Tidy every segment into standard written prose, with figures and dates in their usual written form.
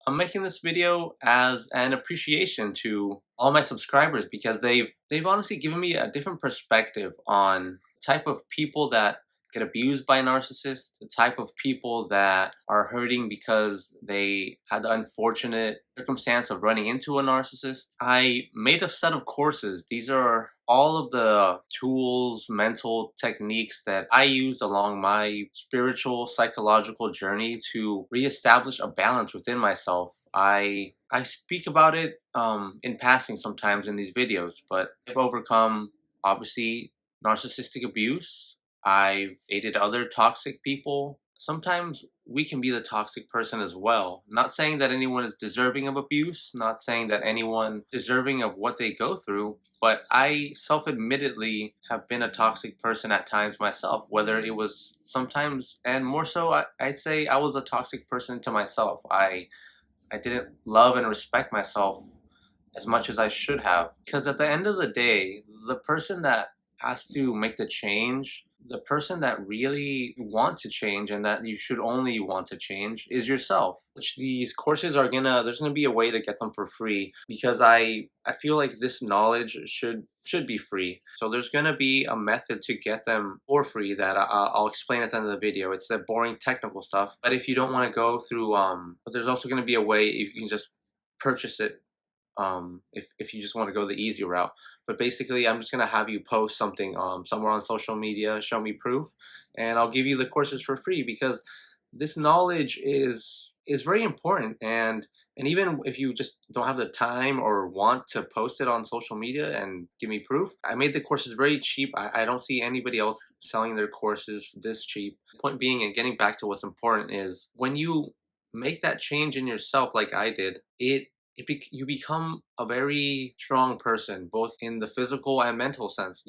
I'm making this video as an appreciation to all my subscribers because they've honestly given me a different perspective on the type of people that get abused by narcissists, the type of people that are hurting because they had the unfortunate circumstance of running into a narcissist. I made a set of courses. These are all of the tools, mental techniques that I used along my spiritual, psychological journey to reestablish a balance within myself. I speak about it in passing sometimes in these videos, but I've overcome obviously narcissistic abuse. I've dated other toxic people. Sometimes we can be the toxic person as well. Not saying that anyone is deserving of abuse, not saying that anyone deserving of what they go through, but I self admittedly have been a toxic person at times myself, whether it was sometimes, and more so, I'd say I was a toxic person to myself. I didn't love and respect myself as much as I should have. Because at the end of the day, the person that has to make the change, the person that really want to change and that you should only want to change is yourself. Which these courses are there's gonna be a way to get them for free because I feel like this knowledge should be free. So there's gonna be a method to get them for free that I'll explain at the end of the video. It's the boring technical stuff. But if you don't want to go through, but there's also gonna be a way if you can just purchase it if you just want to go the easy route. But basically, I'm just gonna have you post something somewhere on social media, show me proof, and I'll give you the courses for free because this knowledge is very important. And even if you just don't have the time or want to post it on social media and give me proof, I made the courses very cheap. I don't see anybody else selling their courses this cheap. Point being, and getting back to what's important, is when you make that change in yourself like I did, you become a very strong person both in the physical and mental sense.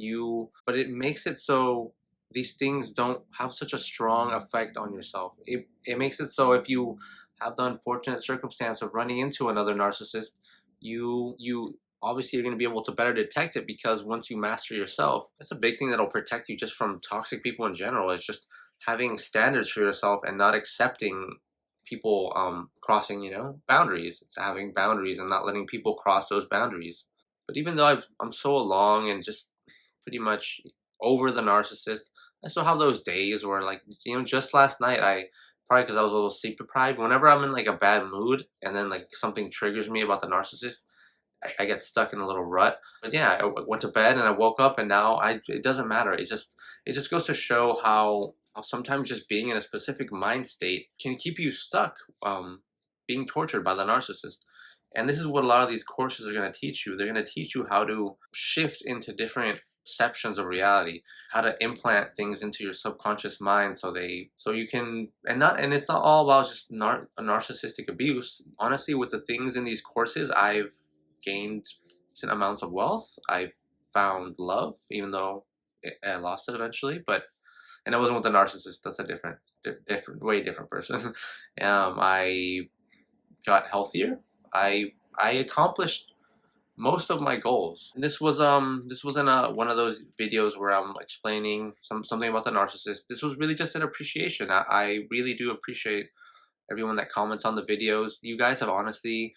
But it makes it so these things don't have such a strong effect on yourself. It makes it so if you have the unfortunate circumstance of running into another narcissist, you obviously you're going to be able to better detect it because once you master yourself, that's a big thing that'll protect you just from toxic people in general. It's just having standards for yourself and not accepting people crossing boundaries. It's having boundaries and not letting people cross those boundaries. But even though I'm so along and just pretty much over the narcissist, I still have those days where, like, just last night, I probably because I was a little sleep deprived, whenever I'm in like a bad mood and then like something triggers me about the narcissist, I get stuck in a little rut. But yeah, went to bed and I woke up and now it doesn't matter. It just goes to show how sometimes just being in a specific mind state can keep you stuck, being tortured by the narcissist. And this is what a lot of these courses are going to teach you. They're going to teach you how to shift into different perceptions of reality, how to implant things into your subconscious mind so you can, and it's not all about just narcissistic abuse. Honestly, with the things in these courses, I've gained decent amounts of wealth. I've found love, even though I lost it eventually. But and it wasn't with a narcissist. That's a way different person. I got healthier. I accomplished most of my goals. And this wasn't one of those videos where I'm explaining something about the narcissist. This was really just an appreciation. I really do appreciate everyone that comments on the videos. You guys have honestly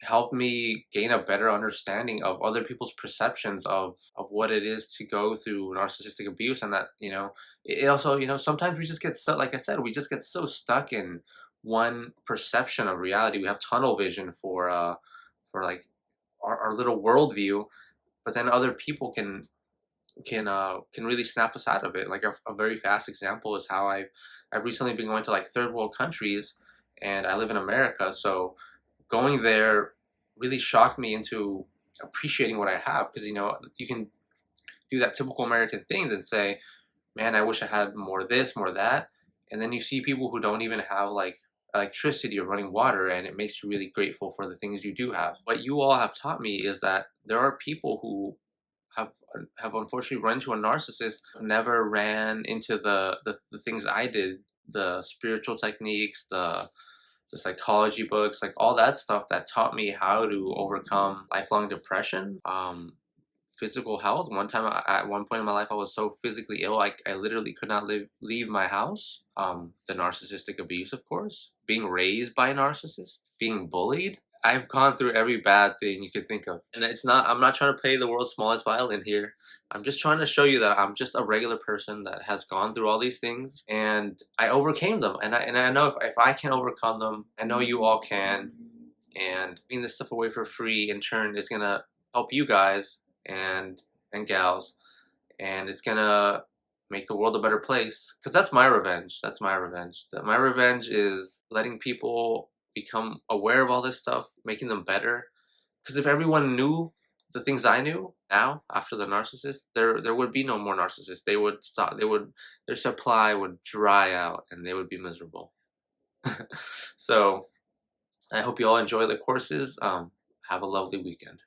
helped me gain a better understanding of other people's perceptions of what it is to go through narcissistic abuse. And that it also, sometimes we just get so, like I said, we just get so stuck in one perception of reality. We have tunnel vision for like our little worldview, but then other people can really snap us out of it. Like a very fast example is how I've recently been going to like third world countries, and I live in America, so going there really shocked me into appreciating what I have, because you can do that typical American thing and say, man, I wish I had more of this, more of that. And then you see people who don't even have like electricity or running water, and it makes you really grateful for the things you do have. What you all have taught me is that there are people who have have unfortunately run into a narcissist, never ran into the things I did, the spiritual techniques, the psychology books, like all that stuff that taught me how to overcome lifelong depression, physical health. At one point in my life, I was so physically ill, I literally could not leave my house. The narcissistic abuse, of course. being raised by a narcissist, being bullied. I've gone through every bad thing you could think of. And I'm not trying to play the world's smallest violin here. I'm just trying to show you that I'm just a regular person that has gone through all these things and I overcame them. And I know if I can overcome them, I know you all can. And giving this stuff away for free in turn is gonna help you guys and gals, and it's gonna make the world a better place. Because that's my revenge. That's my revenge. My revenge is letting people become aware of all this stuff, making them better. Because if everyone knew the things I knew now after the narcissist, there would be no more narcissists. They would stop. Their supply would dry out, and they would be miserable. So I hope you all enjoy the courses. Have a lovely weekend.